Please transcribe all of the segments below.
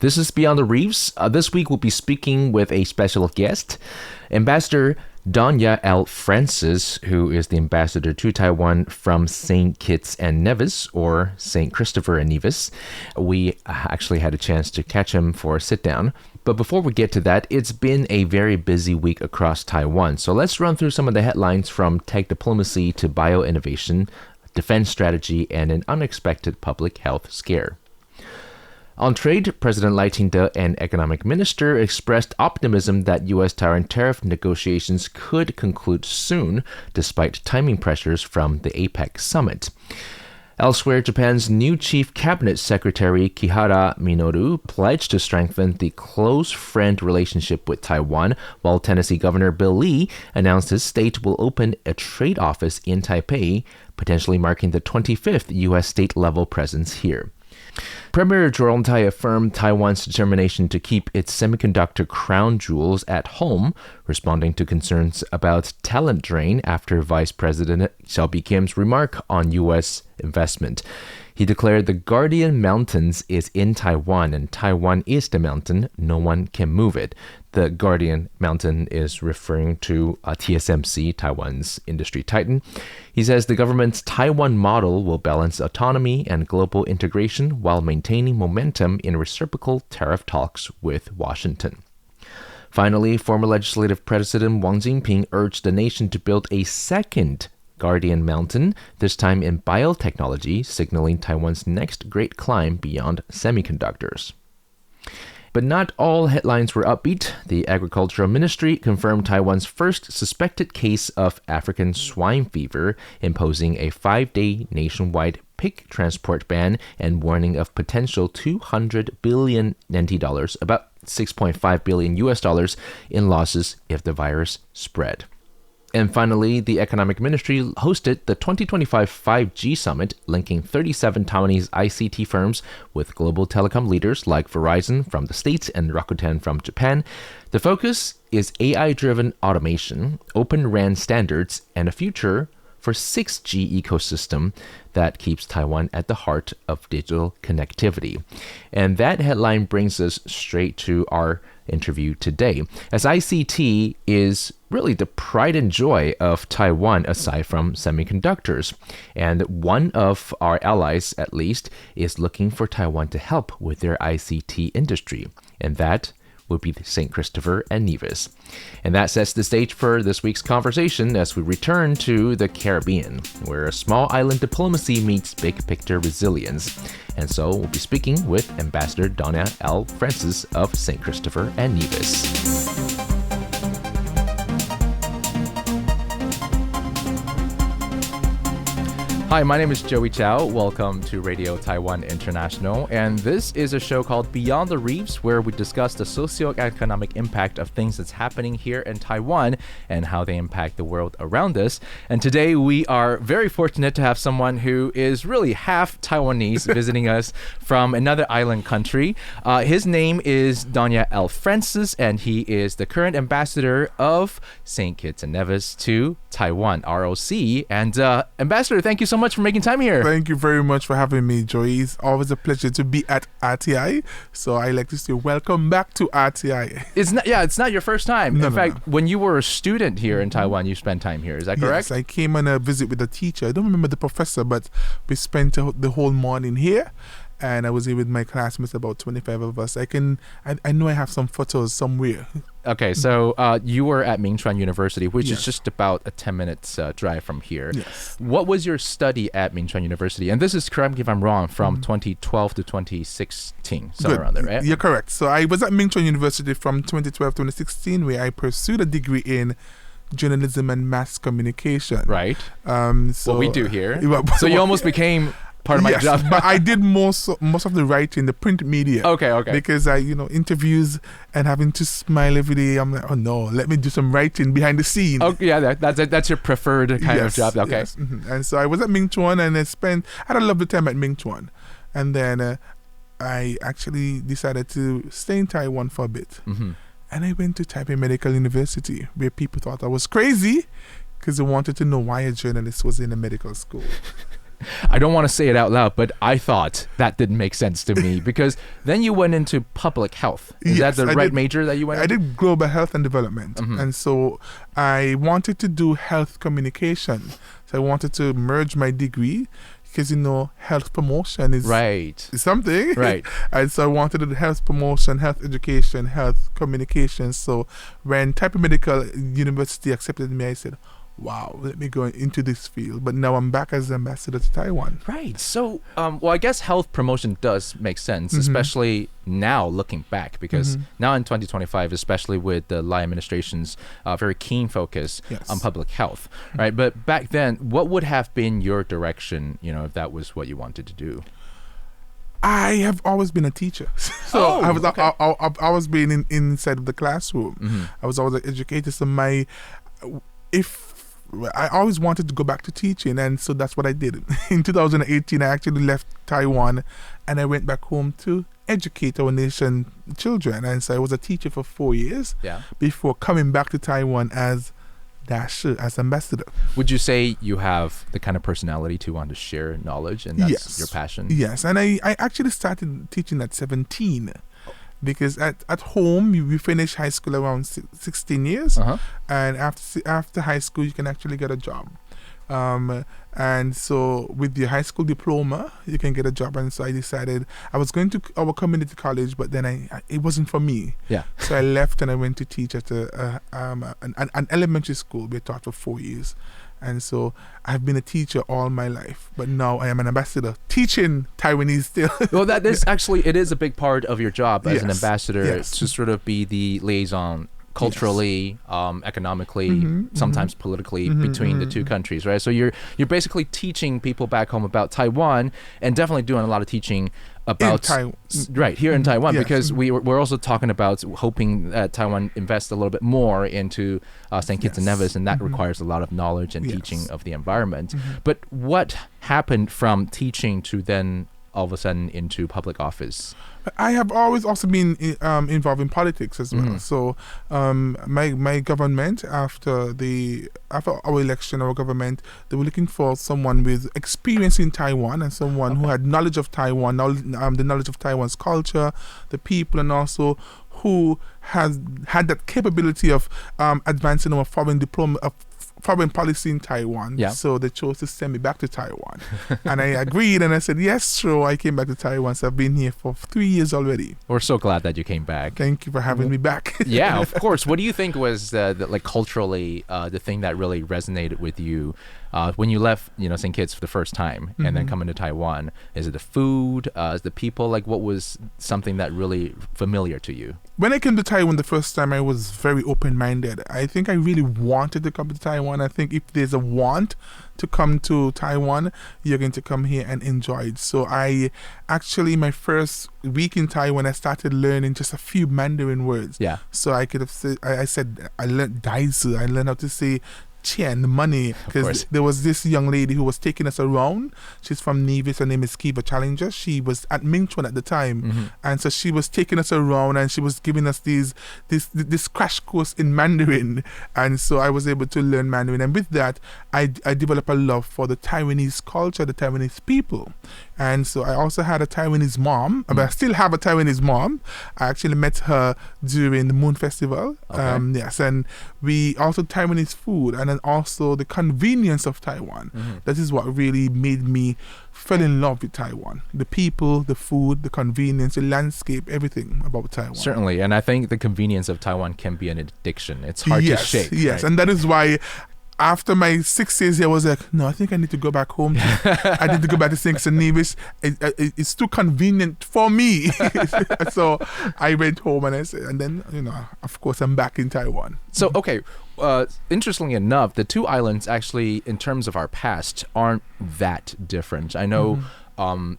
This is Beyond the Reefs. This week we'll be speaking with a special guest, Ambassador Donya L. who is the ambassador to Taiwan from Saint Kitts and Nevis, or Saint Christopher and Nevis. We actually had a chance to catch him for a sit-down. But before we get to that, it's been a very busy week across Taiwan. So let's run through some of the headlines from tech diplomacy to bio-innovation, defense strategy, and an unexpected public health scare. On trade, President Lai Ching-te and Economic Minister expressed optimism that U.S.-Taiwan tariff negotiations could conclude soon, despite timing pressures from the APEC summit. Elsewhere, Japan's new Chief Cabinet Secretary Kihara Minoru pledged to strengthen the close friend relationship with Taiwan, while Tennessee Governor Bill Lee announced his state will open a trade office in Taipei, potentially marking the 25th U.S. state-level presence here. Premier Cho affirmed Taiwan's determination to keep its semiconductor crown jewels at home, responding to concerns about talent drain after Vice President Xiaobi Kim's remark on U.S. investment. He declared the Guardian Mountains is in Taiwan and Taiwan is the mountain, no one can move it. The Guardian Mountain is referring to TSMC, Taiwan's industry titan. He says the government's Taiwan model will balance autonomy and global integration while maintaining momentum in reciprocal tariff talks with Washington. Finally, former legislative president Wang Jinping urged the nation to build a second Guardian Mountain, this time in biotechnology, signaling Taiwan's next great climb beyond semiconductors. But not all headlines were upbeat. The Agricultural Ministry confirmed Taiwan's first suspected case of African swine fever, imposing a 5-day nationwide pig transport ban and warning of potential 200 billion NT dollars, about 6.5 billion US dollars, in losses if the virus spread. And finally, the Economic Ministry hosted the 2025 5G Summit, linking 37 Taiwanese ICT firms with global telecom leaders like Verizon from the States and Rakuten from Japan. The focus is AI-driven automation, open RAN standards, and a future for 6G ecosystem that keeps Taiwan at the heart of digital connectivity. And that headline brings us straight to our interview today, as ICT is really the pride and joy of Taiwan aside from semiconductors. And one of our allies, at least, is looking for Taiwan to help with their ICT industry. And that would be Saint Christopher and Nevis. And that sets the stage for this week's conversation as we return to the Caribbean, where a small island diplomacy meets big picture resilience. And so we'll be speaking with Ambassador Donya L. of Saint Christopher and Nevis. Hi, my name is Joey Chow. Welcome to Radio Taiwan International. And this is a show called Beyond the Reefs, where we discuss the socioeconomic impact of things that's happening here in Taiwan and how they impact the world around us. And today we are very fortunate to have someone who is really half Taiwanese visiting us from another island country. His name is Donya L. and he is the current ambassador of Saint Kitts and Nevis to Taiwan, ROC. And Ambassador, thank you so much for making time here. Thank you very much for having me, Joey. It's always a pleasure to be at RTI. So I like to say welcome back to RTI. It's not your first time. In fact, no. when you were a student here in Taiwan, you spent time here. Is that correct? Yes, I came on a visit with a teacher. I don't remember the professor, but we spent the whole morning here. And I was here with my classmates, about 25 of us. I know I have some photos somewhere. Okay, so you were at Mingchuan University, which is just about a 10-minute drive from here. Yes. What was your study at Mingchuan University? And this is, correct me if I'm wrong, from 2012 to 2016, somewhere around there, right? You're correct. So I was at Mingchuan University from 2012 to 2016, where I pursued a degree in journalism and mass communication. Right. So what we do here. So you almost became part of my job. But I did most of the writing, the print media. Okay. Because interviews and having to smile every day. I'm like, oh no, let me do some writing behind the scene. Oh yeah, that's your preferred kind of job. Okay. Yes. Mm-hmm. And so I was at Mingchuan, and I had a lovely time at Mingchuan, and then I actually decided to stay in Taiwan for a bit, and I went to Taipei Medical University, where people thought I was crazy because they wanted to know why a journalist was in a medical school. I don't want to say it out loud, but I thought that didn't make sense to me because then you went into public health. Is that the right major that you went into? I did global health and development. And so I wanted to do health communication. So I wanted to merge my degree because, health promotion is something. Right. And so I wanted to do health promotion, health education, health communication. So when Taipei Medical University accepted me, I said, wow, let me go into this field. But now I'm back as ambassador to Taiwan. Right. So, well, I guess health promotion does make sense, especially now looking back, because now in 2025, especially with the Lai administration's very keen focus on public health, right? But back then, what would have been your direction, if that was what you wanted to do? I have always been a teacher. So I've always been inside of the classroom. I was always an educator. So I always wanted to go back to teaching, and so that's what I did. In 2018, I actually left Taiwan, and I went back home to educate our nation children. And so I was a teacher for 4 years before coming back to Taiwan as ambassador. Would you say you have the kind of personality to want to share knowledge, and that's your passion? Yes, and I actually started teaching at 17. Because at home, we finish high school around 16 years. And after high school, you can actually get a job. And so with your high school diploma, you can get a job. And so I decided I was going to our community college, but then it wasn't for me. Yeah. So I left and I went to teach at an elementary school. We taught for 4 years. And so I've been a teacher all my life, but now I am an ambassador teaching Taiwanese still. Well, that is actually, it is a big part of your job as an ambassador to sort of be the liaison culturally, economically, sometimes politically between the two countries, right? So you're basically teaching people back home about Taiwan, and definitely doing a lot of teaching about here in Taiwan, because we're also talking about hoping that Taiwan invests a little bit more into Saint Kitts and Nevis, and that requires a lot of knowledge and teaching of the environment. But what happened from teaching to then all of a sudden into public office? I have always also been involved in politics as well. So my government, after our election, our government, they were looking for someone with experience in Taiwan and someone who had knowledge of Taiwan, the knowledge of Taiwan's culture, the people, and also who has had that capability of advancing our foreign policy in Taiwan. So they chose to send me back to Taiwan. And I agreed, and I said, yes, sure. I came back to Taiwan. So I've been here for 3 years already. We're so glad that you came back. Thank you for having me back. Yeah, of course. What do you think was culturally the thing that really resonated with you when you left, St. Kitts for the first time and then coming to Taiwan? Is it the food? Is the people? What was something that really familiar to you? When I came to Taiwan the first time, I was very open-minded. I think I really wanted to come to Taiwan. I think if there's a want to come to Taiwan, you're going to come here and enjoy it. So my first week in Taiwan, I started learning just a few Mandarin words. Yeah. So I could have said, I learned daizi. I learned how to say Qian, money, because there was this young lady who was taking us around. She's from Nevis. Her name is Kiva Challenger. She was at Ming Chuan at the time, and so she was taking us around, and she was giving us this crash course in Mandarin, and so I was able to learn Mandarin, and with that, I developed a love for the Taiwanese culture, the Taiwanese people, and so I also had a Taiwanese mom. But I still have a Taiwanese mom. I actually met her during the Moon Festival. Yes, and we also Taiwanese food, and then also the convenience of Taiwan. That is what really made me fall in love with Taiwan. The people, the food, the convenience, the landscape, everything about Taiwan. Certainly, and I think the convenience of Taiwan can be an addiction. It's hard to shake. Yes, and that is why after my 6 years here, I was like, no, I think I need to go back home. I need to go back to Saint Christopher and Nevis. It's too convenient for me. So I went home and I said, and then, of course, I'm back in Taiwan. So, okay. Interestingly enough, the two islands actually, in terms of our past, aren't that different. I know,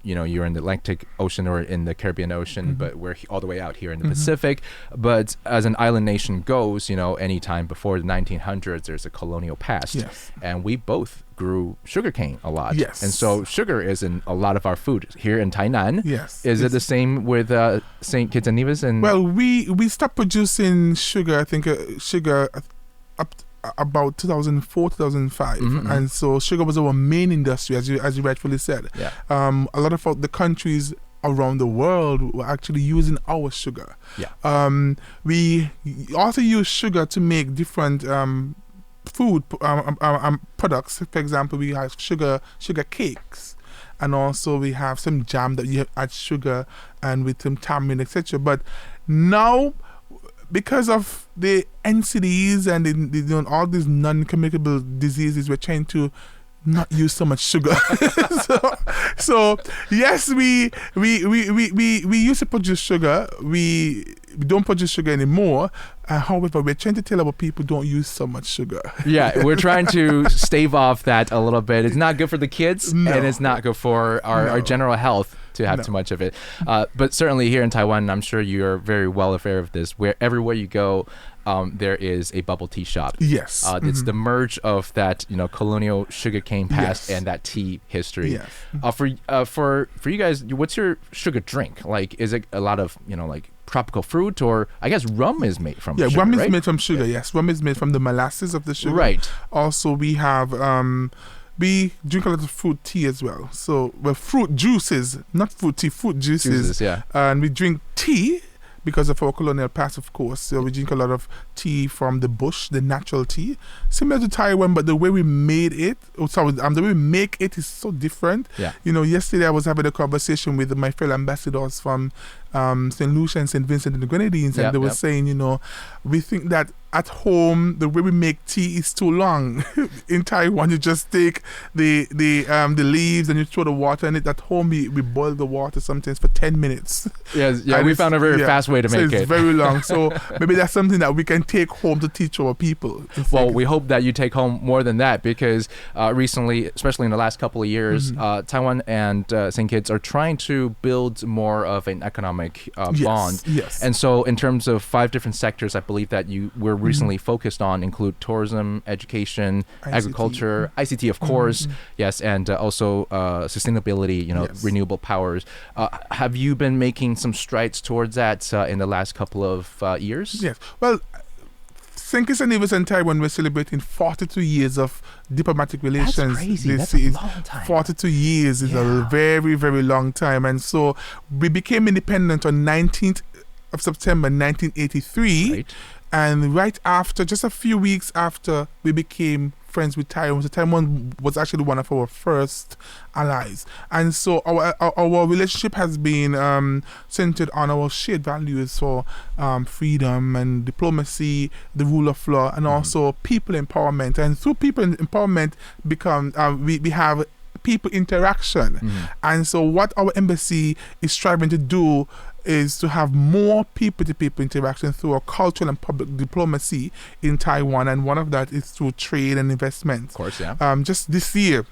you're in the Atlantic Ocean or in the Caribbean Ocean, but we're all the way out here in the Pacific. But as an island nation goes, anytime before the 1900s, there's a colonial past. Yes. And we both grew sugarcane a lot. Yes. And so sugar is in a lot of our food here in Tainan. Yes. Is it the same with St. Kitts and Nevis? Well, we stopped producing sugar, I think, about 2004, 2005, and so sugar was our main industry, as you rightfully said. Yeah. A lot of the countries around the world were actually using our sugar. Yeah. We also use sugar to make different food products. For example, we have sugar cakes, and also we have some jam that you add sugar and with some tamarind, etc. But now, because of the NCDs and all these non-communicable diseases, we're trying to not use so much sugar. so yes, we used to produce sugar. We don't produce sugar anymore. However, we're trying to tell our people don't use so much sugar. Yeah, we're trying to stave off that a little bit. It's not good for the kids, and it's not good for our general health to have too much of it. But certainly here in Taiwan, I'm sure you're very well aware of this, where everywhere you go, there is a bubble tea shop. Yes. It's the merge of that, colonial sugarcane past and that tea history. Yes. For you guys, what's your sugar drink? Like, is it a lot of, like tropical fruit, or I guess rum is made from sugar, rum is right? made from sugar, yes. Rum is made from the molasses of the sugar. Right. Also, we have... we drink a lot of fruit tea as well. So, fruit juices, not fruit tea, fruit juices. Yeah. And we drink tea because of our colonial past, of course. So we drink a lot of tea from the bush, the natural tea, similar to Taiwan, but the way we made it, the way we make it is so different. Yeah. Yesterday I was having a conversation with my fellow ambassadors from St. Lucia and St. Vincent and the Grenadines, and they were saying, we think that at home the way we make tea is too long. In Taiwan, you just take the leaves and you throw the water in it. At home, we boil the water sometimes for 10 minutes. Yes, yeah, we found a very fast way to make it. It's very long. So maybe that's something that we can take home to teach our people. Well, we hope that you take home more than that, because recently, especially in the last couple of years, Taiwan and St. Kitts are trying to build more of an economic bond. Yes. And so in terms of 5 different sectors, I believe that you were recently focused on include tourism, education, ICT. Agriculture, ICT, of course, yes, and also sustainability, renewable powers. Have you been making some strides towards that in the last couple of years? Yes. Well, Saint Christopher and Nevis and Taiwan, we're celebrating 42 years of diplomatic relations. That's crazy. That's a long time. 42 years is a very, very long time. And so we became independent on 19th of September 1983. Right. And right after, just a few weeks after, we became friends with Taiwan. So Taiwan was actually one of our first allies. And so our relationship has been centered on our shared values for freedom and diplomacy, the rule of law, and also people empowerment. And through people empowerment, we have people interaction. And so what our embassy is striving to do is to have more people-to-people interaction through our cultural and public diplomacy in Taiwan, and one of that is through trade and investment. Of course, yeah. Just this year,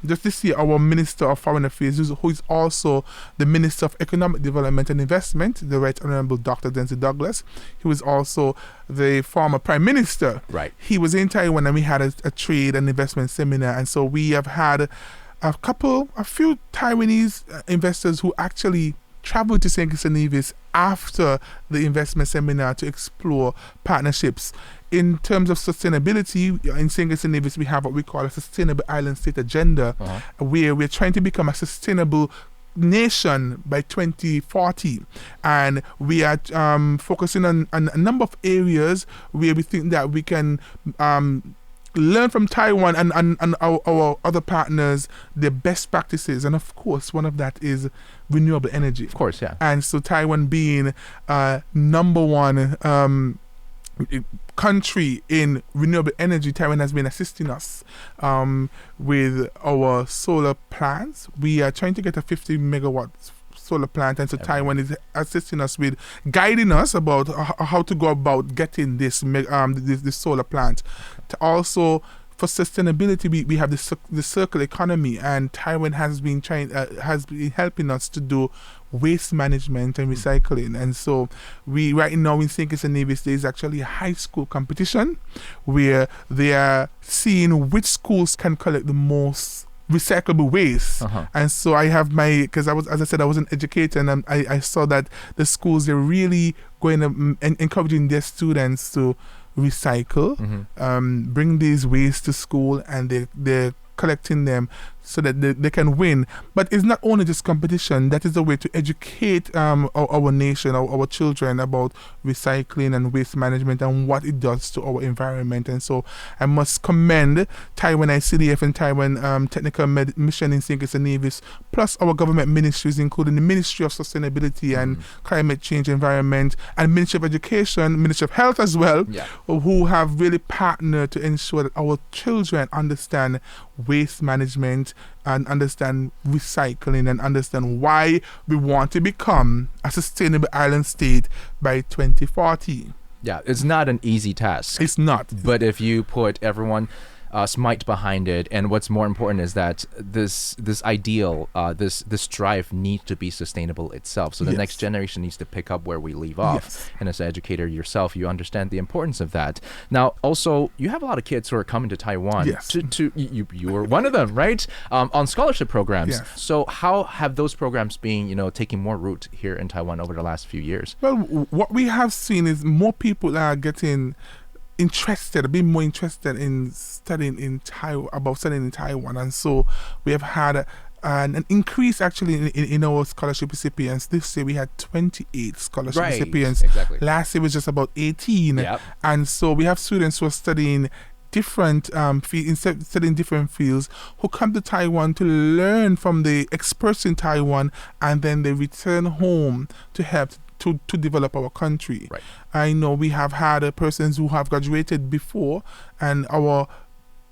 our Minister of Foreign Affairs, who is also the Minister of Economic Development and Investment, the Right Honorable Dr. Denzel Douglas, he was also the former Prime Minister. Right. He was in Taiwan, and we had a trade and investment seminar, and so we have had a few Taiwanese investors who actually traveled to Saint Christopher and Nevis after the investment seminar to explore partnerships. In terms of sustainability, in Saint Christopher and Nevis, we have what we call a Sustainable Island State Agenda, where we're trying to become a sustainable nation by 2040, and we are focusing on a number of areas where we think that we can learn from Taiwan and our other partners their best practices, and of course one of that is renewable energy. Of course, yeah. And so Taiwan being number one country in renewable energy, Taiwan has been assisting us with our solar plants. We are trying to get a 50 megawatts solar plant, and so Taiwan is assisting us with guiding us about how to go about getting this solar plant. Also, for sustainability, we have the circular economy, and Taiwan has been helping us to do waste management and recycling. And so we right now in Saint Kitts and Nevis, there is actually a high school competition where they are seeing which schools can collect the most recyclable waste. And so I have because I was an educator, and I saw that the schools, they're really going to encouraging their students to recycle, bring these waste to school, and they're collecting them so that they can win. But it's not only just competition. That is a way to educate our nation, our children, about recycling and waste management and what it does to our environment. And so I must commend Taiwan ICDF and Taiwan Technical Mission in Saint Christopher and Nevis, plus our government ministries, including the Ministry of Sustainability and Climate Change Environment, and Ministry of Education, Ministry of Health as well, who have really partnered to ensure that our children understand waste management and understand recycling and understand why we want to become a sustainable island state by 2040. Yeah, it's not an easy task. It's not. But if you put everyone smite behind it, and what's more important is that this ideal, this drive needs to be sustainable itself. So the next generation needs to pick up where we leave off. And as an educator yourself, you understand the importance of that. Now, also, you have a lot of kids who are coming to Taiwan. You were one of them, right? On scholarship programs. So how have those programs been, taking more root here in Taiwan over the last few years? Well, what we have seen is more people are being more interested in studying in Taiwan, and so we have had an increase actually in our scholarship recipients. This year we had 28 scholarship recipients. Exactly. Last year was just about 18, and so we have students who are studying different studying different fields, who come to Taiwan to learn from the experts in Taiwan, and then they return home to help to develop our country. I know we have had persons who have graduated before, and our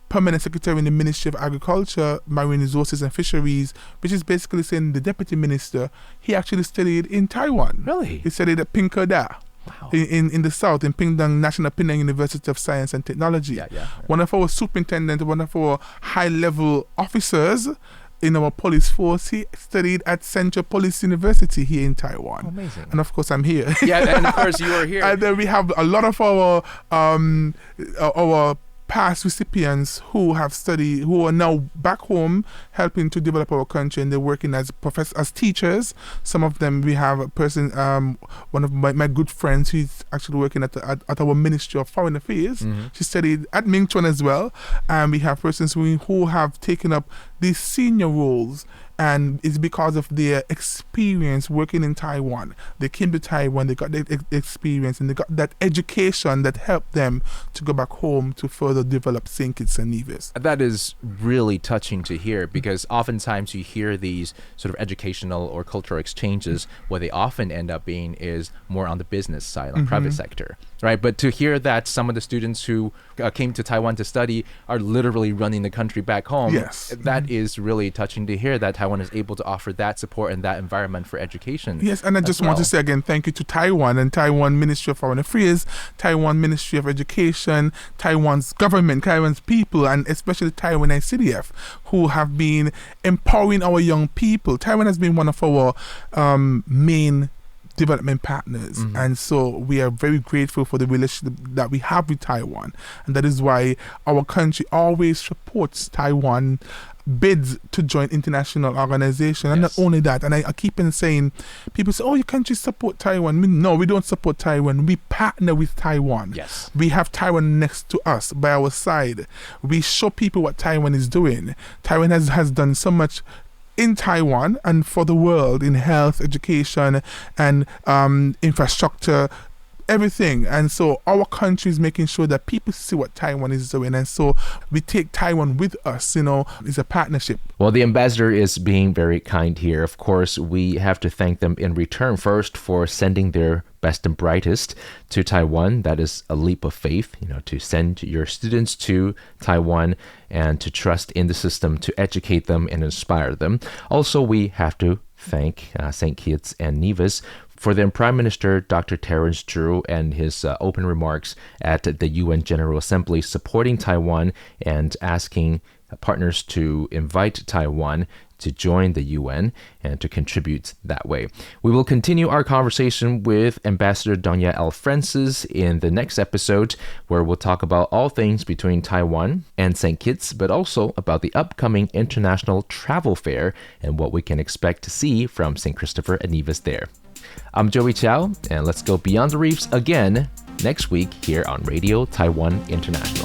permanent secretary in the Ministry of Agriculture, Marine Resources and Fisheries, which is basically saying the deputy minister, he actually studied in Taiwan. Really? He studied at Pinkada. Wow. In the south, in Pingdang National Penang University of Science and Technology. One of our superintendents, one of our high-level officers in our police force, he studied at Central Police University here in Taiwan. Amazing. And of course I'm here. And of course you are here. And then we have a lot of our past recipients who have studied, who are now back home helping to develop our country, and they're working as as teachers. Some of them, we have a person, one of my good friends, who's actually working at our Ministry of Foreign Affairs. She studied at Ming Chuan as well. And we have persons who have taken up these senior roles, and it's because of their experience working in Taiwan. They came to Taiwan, they got the experience, and they got that education that helped them to go back home to further develop Saint Kitts and Nevis. That is really touching to hear, because oftentimes you hear these sort of educational or cultural exchanges, what they often end up being is more on the business side, on private sector, right? But to hear that some of the students who came to Taiwan to study are literally running the country back home, that is really touching to hear, that Taiwan is able to offer that support and that environment for education. Yes, and I just want to say again, thank you to Taiwan and Taiwan Ministry of Foreign Affairs, Taiwan Ministry of Education, Taiwan's government, Taiwan's people, and especially Taiwan ICDF, who have been empowering our young people. Taiwan has been one of our main development partners, and so we are very grateful for the relationship that we have with Taiwan, and that is why our country always supports Taiwan bids to join international organizations. And not only that, and I keep on saying, people say, oh, your country support Taiwan. No, we don't support Taiwan. We partner with Taiwan. We have Taiwan next to us, by our side. We show people what Taiwan is doing. Taiwan has done so much in Taiwan and for the world, in health, education, and infrastructure, everything. And so our country is making sure that people see what Taiwan is doing, and so we take Taiwan with us. It's a partnership. Well, the ambassador is being very kind here. Of course, we have to thank them in return first for sending their best and brightest to Taiwan. That is a leap of faith, to send your students to Taiwan and to trust in the system to educate them and inspire them. Also, we have to thank Saint Kitts and Nevis for their Prime Minister, Dr. Terence Drew, and his open remarks at the UN General Assembly supporting Taiwan and asking partners to invite Taiwan to join the UN and to contribute that way. We will continue our conversation with Ambassador Donya L in the next episode, where we'll talk about all things between Taiwan and St. Kitts, but also about the upcoming International Travel Fair and what we can expect to see from Saint Christopher and Nevis there. I'm Joey Chow, and let's go beyond the reefs again next week here on Radio Taiwan International.